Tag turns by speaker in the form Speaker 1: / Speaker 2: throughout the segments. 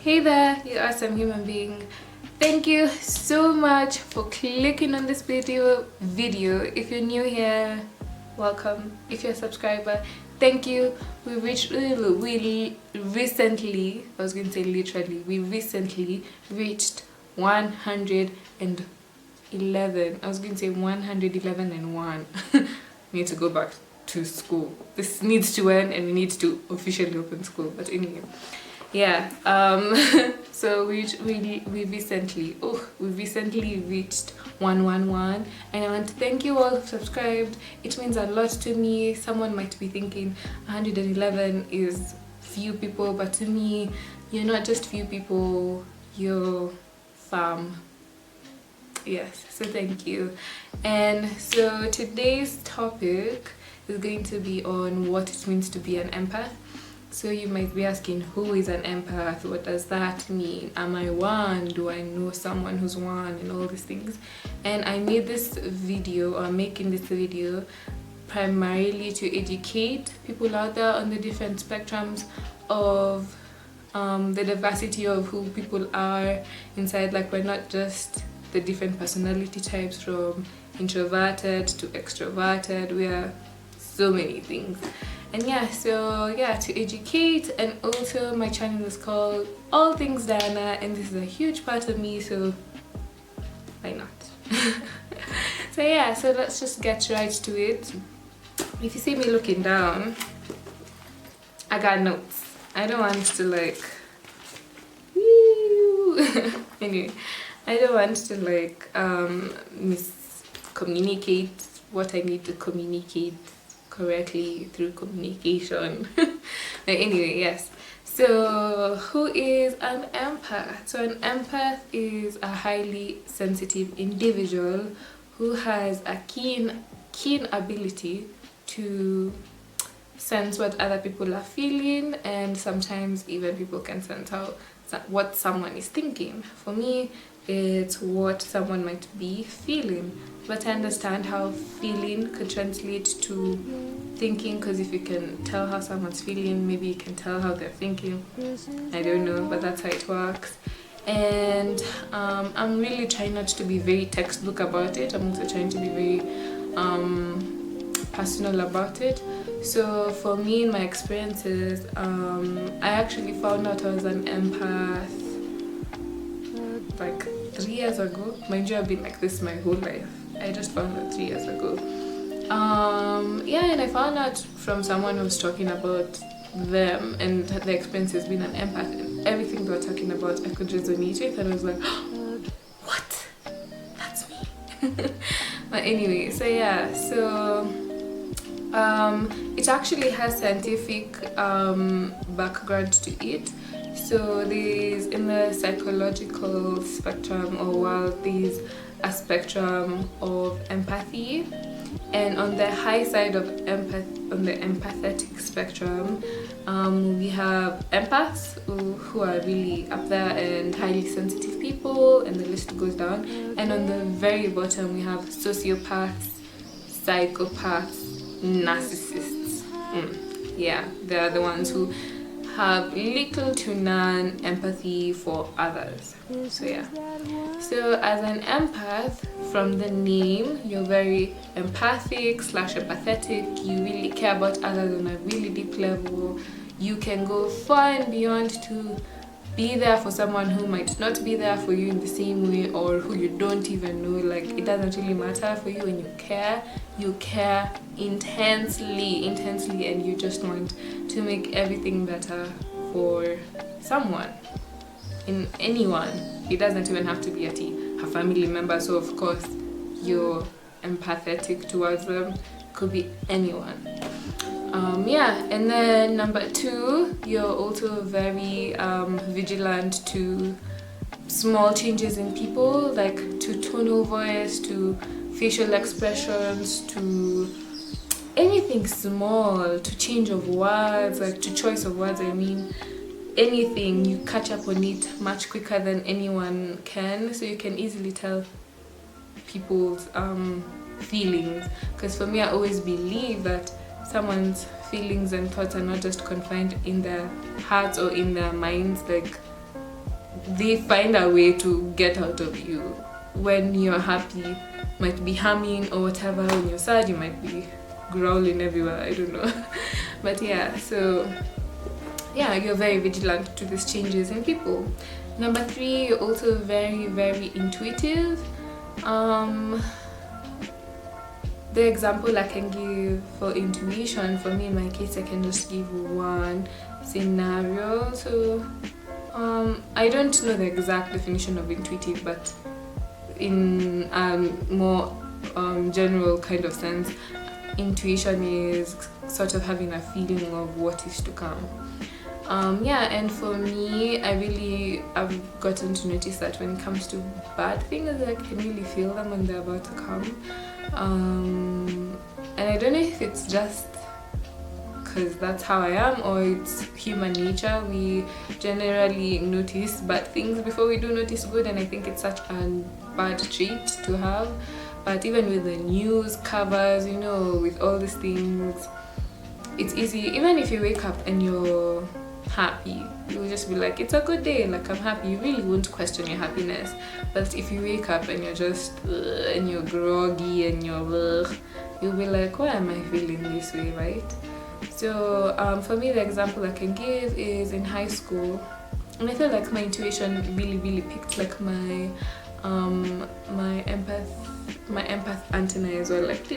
Speaker 1: Hey there, you awesome human being. Thank you so much for clicking on this video. If you're new here, welcome. If you're a subscriber, thank you. We recently, I was going to say literally, we recently reached 111. I was going to say 111 and 1. We need to go back to school. This needs to end and we need to officially open school. But anyway, yeah, so we recently reached 111, and I want to thank you all who subscribed. It means a lot to me. Someone might be thinking 111 is few people, but to me, you're not just few people, you're fam. Yes, so thank you. And so today's topic is going to be on what it means to be an empath. So you might be asking, who is an empath? What does that mean? Am I one? Do I know someone who's one? And all these things. And I made this video, or I'm making this video primarily to educate people out there on the different spectrums of the diversity of who people are inside. Like, we're not just the different personality types from introverted to extroverted. We are so many things. And to educate. And also my channel is called All Things Diana, and this is a huge part of me, so why not? So let's just get right to it. If you see me looking down, I got notes. I don't want to anyway, I don't want to miscommunicate what I need to communicate correctly through communication. But anyway, yes. So who is an empath? So an empath is a highly sensitive individual who has a keen ability to sense what other people are feeling, and sometimes even people can sense what someone is thinking. For me, it's what someone might be feeling, but I understand how feeling could translate to thinking, because if you can tell how someone's feeling, maybe you can tell how they're thinking. I don't know, but that's how it works. And I'm really trying not to be very textbook about it. I'm also trying to be very personal about it. So for me, in my experiences, I actually found out I was an empath like 3 years ago. Mind you, I've been like this my whole life. I just found out 3 years ago. And I found out from someone who was talking about them and their experience as being an empath, and everything they were talking about I could resonate with, and I was like, what? That's me. But anyway, it actually has scientific background to it. So there's, in the psychological spectrum or world, there's a spectrum of empathy, and on the high side of on the empathetic spectrum, we have empaths who are really up there and highly sensitive people, and the list goes down. And on the very bottom, we have sociopaths, psychopaths, narcissists. They are the ones who have little to none empathy for others. So as an empath, from the name, you're very empathic / empathetic. You really care about others on a really deep level. You can go far and beyond to be there for someone who might not be there for you in the same way, or who you don't even know. Like, it doesn't really matter for you. When you care intensely, and you just want to make everything better for someone, in anyone. It doesn't even have to be a family member, so of course you're empathetic towards them. Could be anyone. And then number 2, you're also very vigilant to small changes in people, like to tonal voice, to facial expressions, to anything small, to change of words, like to choice of words. I mean, anything, you catch up on it much quicker than anyone can, so you can easily tell people's feelings. Because for me, I always believe that someone's feelings and thoughts are not just confined in their hearts or in their minds. Like, they find a way to get out of you. When you're happy, might be humming or whatever. When you're sad, you might be growling everywhere, I don't know. But yeah, so yeah, you're very vigilant to these changes in people. Number 3, you're also very, very intuitive. The example I can give for intuition, for me in my case, I can just give one scenario. So I don't know the exact definition of intuitive, but in more general kind of sense, intuition is sort of having a feeling of what is to come. And for me, I've gotten to notice that when it comes to bad things, I can really feel them when they're about to come. And I don't know if it's just because that's how I am, or it's human nature. We generally notice bad things before we do notice good, and I think it's such a bad trait to have. But even with the news covers, with all these things, it's easy. Even if you wake up and you're happy, you'll just be like, it's a good day, like I'm happy. You really won't question your happiness. But if you wake up and you're just and you're groggy and you'll be like, why am I feeling this way, right? So for me, the example I can give is in high school, and I feel like my intuition really picked like my empath antenna as well, like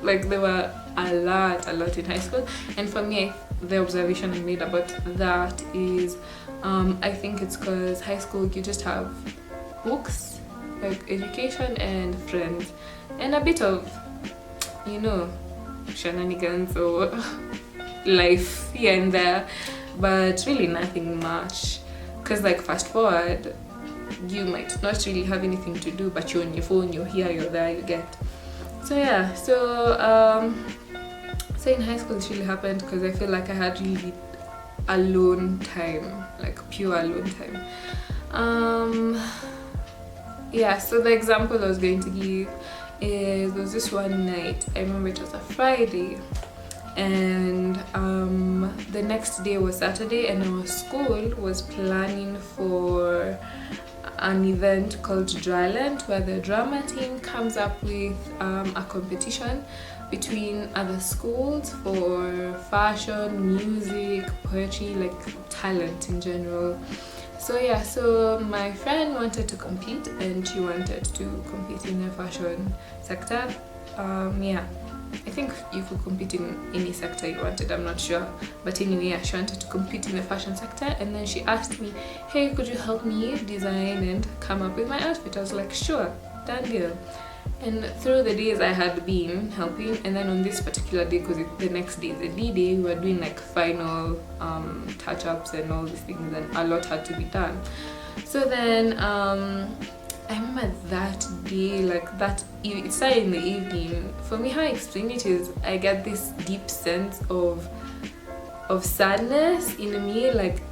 Speaker 1: like there were a lot in high school. And for me, the observation I made about that is I think it's because high school you just have books, like education and friends, and a bit of shenanigans or life here and there, but really nothing much. Because like fast forward, you might not really have anything to do, but you're on your phone, you're here, you're there, you get. So yeah, so in high school it really happened because I feel like I had really alone time, like pure alone time. So the example I was going to give is, there was this one night, I remember it was a Friday, and the next day was Saturday, and our school was planning for an event called Dryland, where the drama team comes up with a competition between other schools for fashion, music, poetry, like talent in general. So my friend wanted to compete, and she wanted to compete in the fashion sector. I think you could compete in any sector you wanted, I'm not sure. But anyway, she wanted to compete in the fashion sector, and then she asked me, hey, could you help me design and come up with my outfit? I was like, sure, done deal. And through the days I had been helping, and then on this particular day, because the next day is the D-Day, we were doing like final touch-ups and all these things, and a lot had to be done. So then I remember that day, it started in the evening. For me, how I explain it is, I get this deep sense of sadness in me, like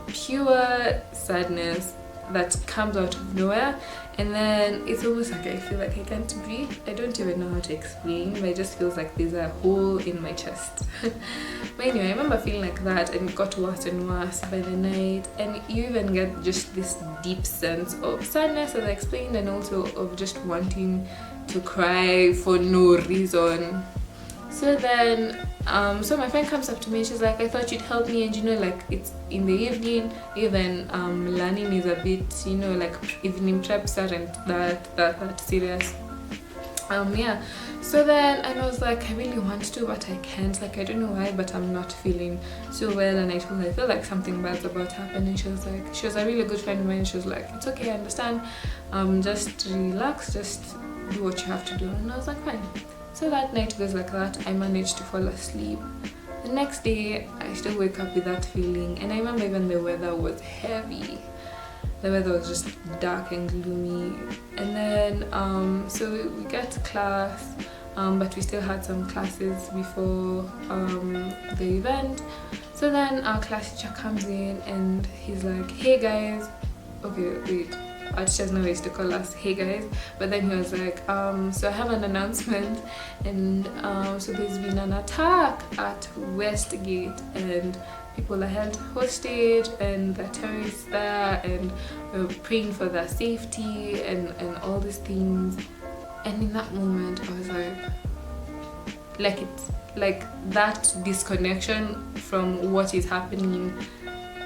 Speaker 1: pure sadness that comes out of nowhere. And then it's almost like I feel like I can't breathe. I don't even know how to explain, but it just feels like there's a hole in my chest. But anyway, I remember feeling like that, and it got worse and worse by the night. And you even get just this deep sense of sadness, as I explained, and also of just wanting to cry for no reason. So then, so my friend comes up to me and she's like, I thought you'd help me, and like it's in the evening, even learning is a bit, like evening preps aren't that serious. So then, and I was like, I really want to, but I can't, like I don't know why, but I'm not feeling so well. And I told her I feel like something bad's about to happen, and she was a really good friend of mine, and she was like, it's okay, I understand, just relax, just do what you have to do. And I was like, fine. So that night goes like that. I managed to fall asleep. The next day, I still wake up with that feeling, and I remember even the weather was heavy. The weather was just dark and gloomy. And then, so we got to class, but we still had some classes before the event. So then our class teacher comes in, and he's like, hey guys, okay, wait. Our teachers know ways to call us hey guys, but then he was like, so I have an announcement, and so there's been an attack at Westgate, and people are held hostage, and the terrorists there, and we're praying for their safety, and all these things. And in that moment, I was like it's like that disconnection from what is happening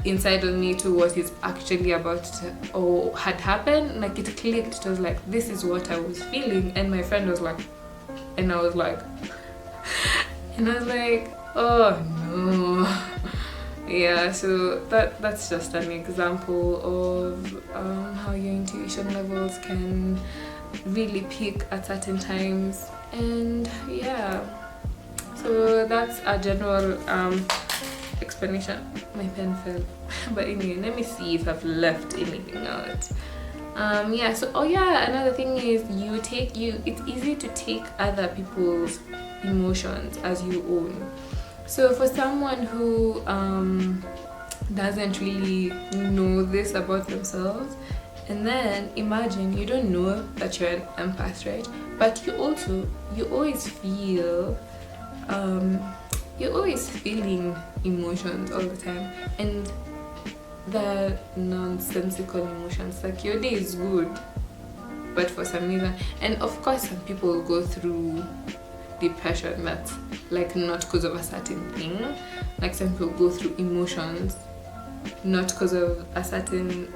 Speaker 1: inside of me to what is actually about to, or had happened. Like it clicked. It was like, this is what I was feeling. And my friend was like, and I was like, oh no. Yeah, so that's just an example of how your intuition levels can really peak at certain times. And yeah, so that's a general explanation. My pen fell. But anyway, let me see if I've left anything out. Yeah, so another thing is it's easy to take other people's emotions as your own. So for someone who doesn't really know this about themselves, and then imagine you don't know that you're an empath, right? But you're always feeling emotions all the time, and the nonsensical emotions. Like your day is good, but for some reason, and of course some people go through depression that's like not because of a certain thing. Like some people go through emotions not because of a certain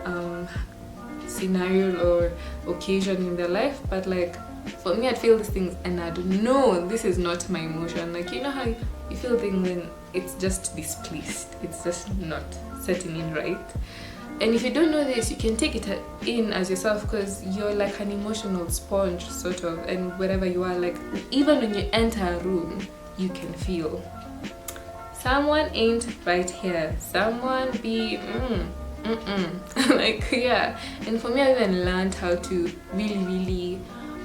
Speaker 1: scenario or occasion in their life, but like for me, I'd feel these things and I'd know this is not my emotion. Like, you know how you feel things when it's just displaced, it's just not setting in right. And if you don't know this, you can take it in as yourself, because you're like an emotional sponge sort of, and wherever you are, like even when you enter a room, you can feel someone ain't right here, someone be like, yeah. And for me, I even learned how to really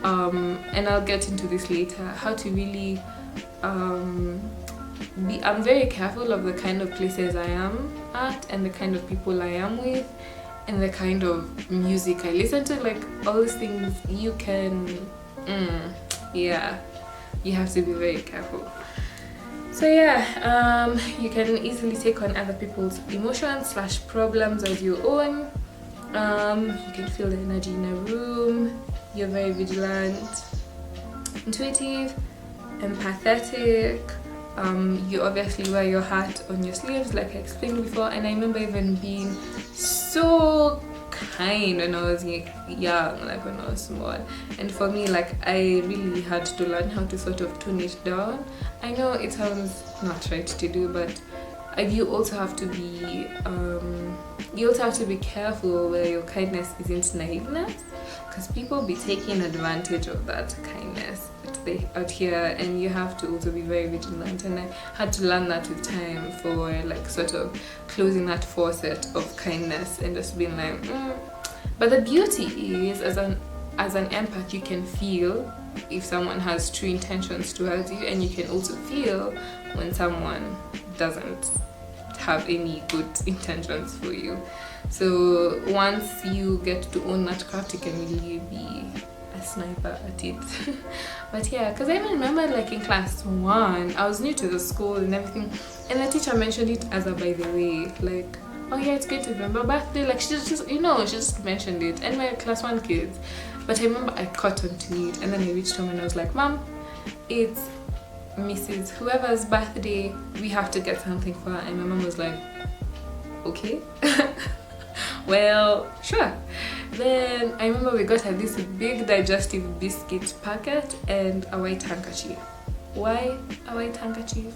Speaker 1: and I'll get into this later, how to really I'm very careful of the kind of places I am at, and the kind of people I am with, and the kind of music I listen to. Like all these things, you can you have to be very careful. So yeah, you can easily take on other people's emotions / problems as your own. You can feel the energy in a room. You're very vigilant, intuitive, empathetic. You obviously wear your heart on your sleeves, like I explained before. And I remember even being so kind when I was young, like when I was small. And for me, like I really had to learn how to sort of tone it down. I know it sounds not right to do, but you also have to be careful where your kindness isn't naiveness, because people be taking advantage of that kindness out here, and you have to also be very vigilant. And I had to learn that with time, for like sort of closing that faucet of kindness and just being like But the beauty is, as an empath, you can feel if someone has true intentions towards you, and you can also feel when someone doesn't have any good intentions for you. So once you get to own that craft, you can really be a sniper at it. But yeah, because I even remember like in class 1, I was new to the school and everything, and the teacher mentioned it as a by the way, like, oh yeah, it's good to remember birthday. Like she just mentioned it, and my class 1 kids. But I remember I caught on to it, and then I reached home and I was like, Mom, it's Mrs. whoever's birthday, we have to get something for her. And my mom was like, okay. Well, sure. Then I remember we got her this big digestive biscuit packet and a white handkerchief. Why a white handkerchief?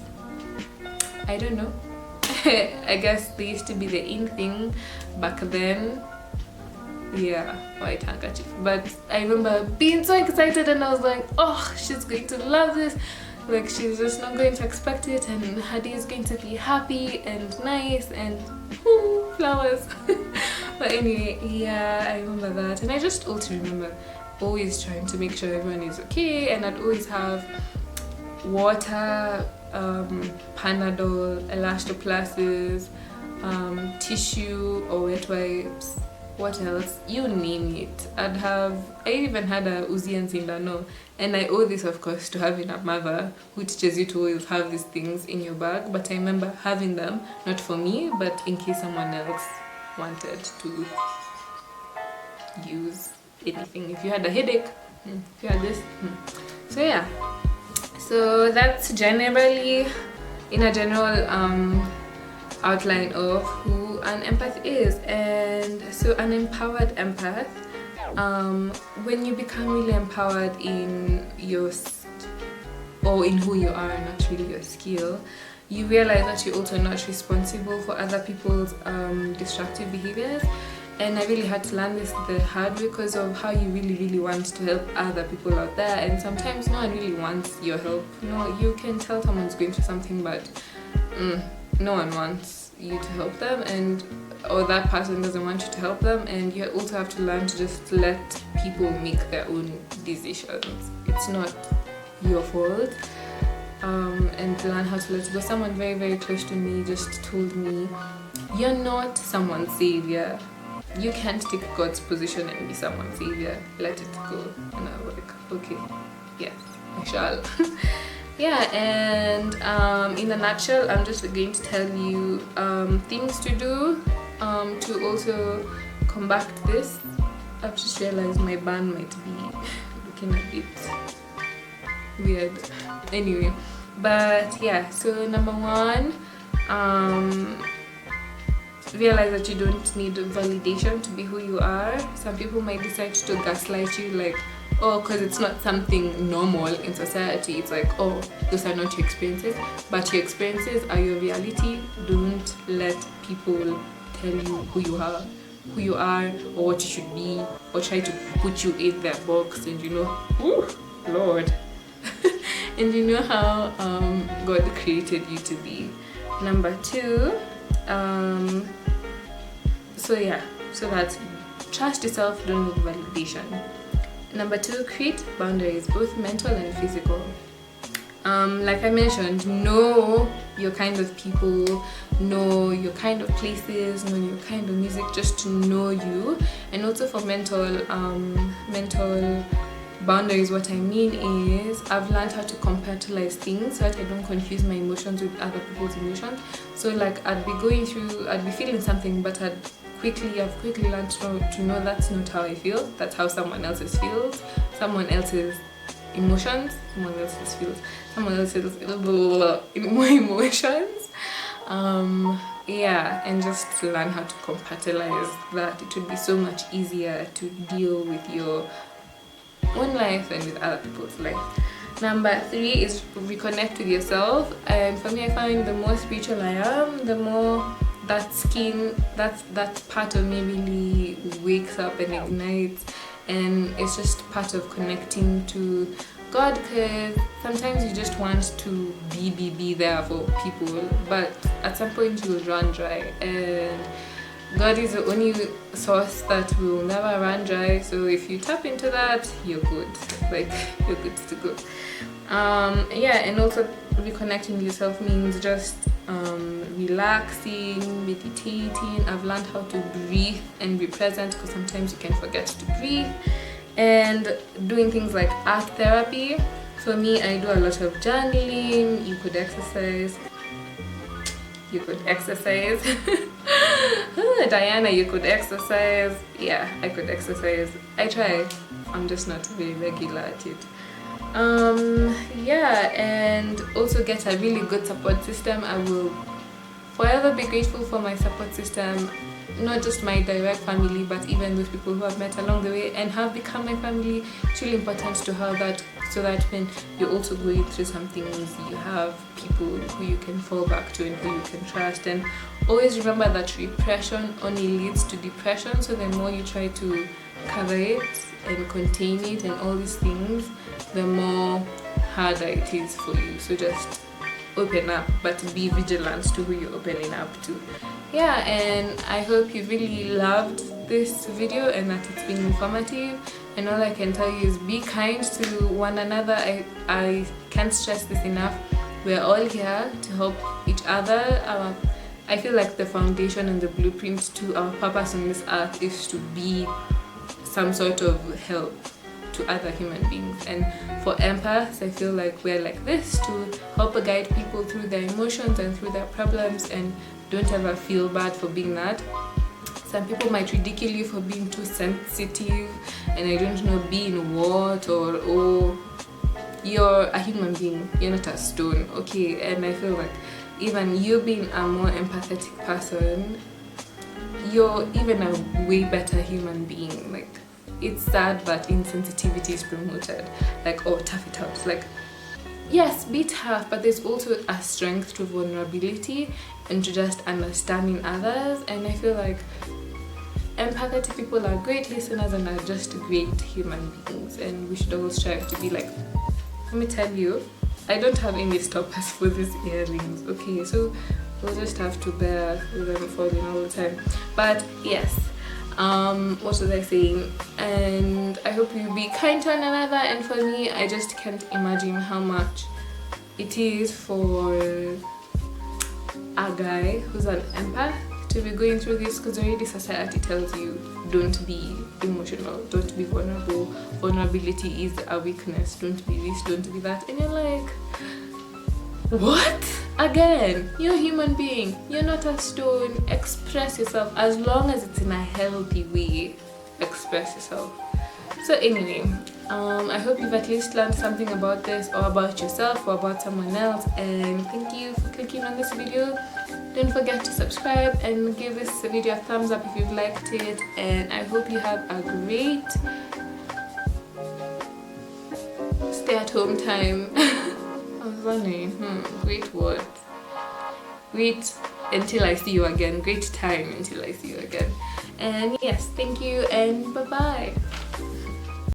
Speaker 1: I don't know. I guess they used to be the in thing back then. Yeah, white handkerchief. But I remember being so excited, and I was like, oh, she's going to love this. Like, she's just not going to expect it, and her day is going to be happy and nice and flowers. But anyway, yeah, I remember that. And I just also remember always trying to make sure everyone is okay, and I'd always have water, Panadol, elastoplasts, tissue or wet wipes. What else? You name it. I even had a Uzi and Zindano And I owe this, of course, to having a mother who teaches you to always have these things in your bag. But I remember having them, not for me, but in case someone else wanted to use anything. If you had a headache, if you had this. So yeah, so that's generally, in a general outline of who an empath is. And so an empowered empath, when you become really empowered in your or in who you are, not really your skill, you realize that you're also not responsible for other people's destructive behaviors. And I really had to learn this the hard way because of how you really want to help other people out there, and sometimes no one really wants your help. You can tell someone's going through something, but no one wants you to help them, or that person doesn't want you to help them. And you also have to learn to just let people make their own decisions. It's not your fault. And learn how to let go. Someone very close to me just told me, you're not someone's savior. You can't take God's position and be someone's savior. Let it go. And I was like, okay, yes, I shall. Yeah, and in a nutshell, I'm just going to tell you things to do to also combat this. I've just realized my band might be looking a bit weird. Anyway, but yeah, so number one, realize that you don't need validation to be who you are. Some people might decide to gaslight you, like, oh, because it's not something normal in society. It's like, oh, those are not your experiences, but your experiences are your reality. Don't let people tell you who you are, or what you should be, or try to put you in their box. And ooh, Lord. And you know how God created you to be. Number two, so that's trust yourself, don't need validation. Number two, create boundaries, both mental and physical. Like I mentioned, know your kind of people, know your kind of places, know your kind of music, just to know you. And also for mental boundaries, what I mean is I've learned how to compartmentalize things so that I don't confuse my emotions with other people's emotions. So like I'd be feeling something, but I've quickly learned to know that's not how I feel. That's how someone else's feels, someone else's emotions, someone else's feels, someone else's emotions. And just learn how to compartmentalize that. It would be so much easier to deal with your own life and with other people's life. Number three is reconnect with yourself. And for me, I find the more spiritual I am, the more that part of me really wakes up and ignites, and it's just part of connecting to God, because sometimes you just want to be there for people, but at some point you will run dry, and God is the only source that will never run dry. So if you tap into that, you're good. Like, you're good to go. And also reconnecting with yourself means just relaxing, meditating. I've learned how to breathe and be present, because sometimes you can forget to breathe. And doing things like art therapy. For me, I do a lot of journaling. You could exercise. Diana, you could exercise. Yeah, I could exercise. I try. I'm just not very regular at it. And also get a really good support system. I will forever be grateful for my support system, not just my direct family, but even those people who I've met along the way and have become my family. It's really important to have that, so that when you're also going through some things, you have people who you can fall back to and who you can trust. And always remember that repression only leads to depression, so the more you try to cover it and contain it and all these things, the more harder it is for you. So just open up, but be vigilant to who you're opening up to. And I hope you really loved this video and that it's been informative. And all I can tell you is be kind to one another. I can't stress this enough. We're all here to help each other. I feel like the foundation and the blueprint to our purpose on this earth is to be some sort of help to other human beings. And for empaths, I feel like we're like this to help guide people through their emotions and through their problems, and don't ever feel bad for being that. Some people might ridicule you for being too sensitive, and I don't know, being what, or oh, you're a human being, you're not a stone, okay? And I feel like even you being a more empathetic person, you're even a way better human being. Like, it's sad but insensitivity is promoted, like, oh, tough it out. Like, yes, be tough, but there's also a strength to vulnerability and to just understanding others. And I feel like empathetic people are great listeners and are just great human beings, and we should all strive to be like. Let me tell you, I don't have any stoppers for these earrings, okay? So we'll just have to bear with them falling all the time. But yes, what was I saying? And I hope you be kind to one another. And for me, I just can't imagine how much it is for a guy who's an empath to be going through this, because already society tells you don't be emotional, don't be vulnerable, vulnerability is a weakness, don't be this, don't be that, and you're like, what? Again, you're a human being, you're not a stone. Express yourself, as long as it's in a healthy way. Express yourself. So anyway, I hope you've at least learned something about this, or about yourself, or about someone else, and thank you for clicking on this video. Don't forget to subscribe and give this video a thumbs up if you've liked it, and I hope you have a great stay-at-home time. I'm funny. Great word. Great until I see you again. Great time until I see you again. And yes, thank you, and bye-bye.